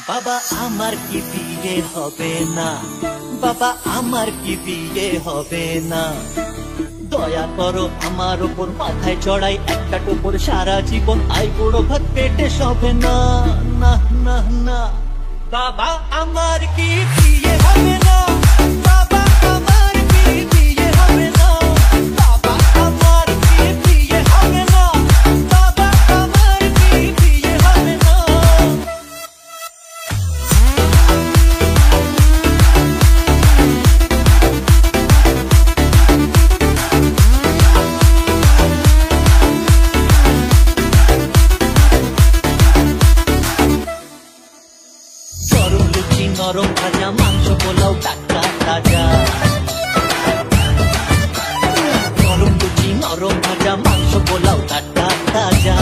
বাবা আমার কি বিয়ে হবে না, বাবা আমার কি বিয়ে হবে না, দয়া করো আমার উপর, মাথায় চড়াই একটা টোপর, সারা জীবন আই বুড়ো ভাত পেটে সবে না। না না না, বাবা আমার কি বিয়ে হবে না, বাবা আমার কি বিয়ে হবে না, বাবা আমার কি বিয়ে হবে না, বাবা আমার কি বিয়ে হবে না। গরম লুচি নরম ভাজা, মাংস পোলাও টাটকা তাজা, গরম লুচি নরম ভাজা, মাংস পোলাও টাটকা তাজা।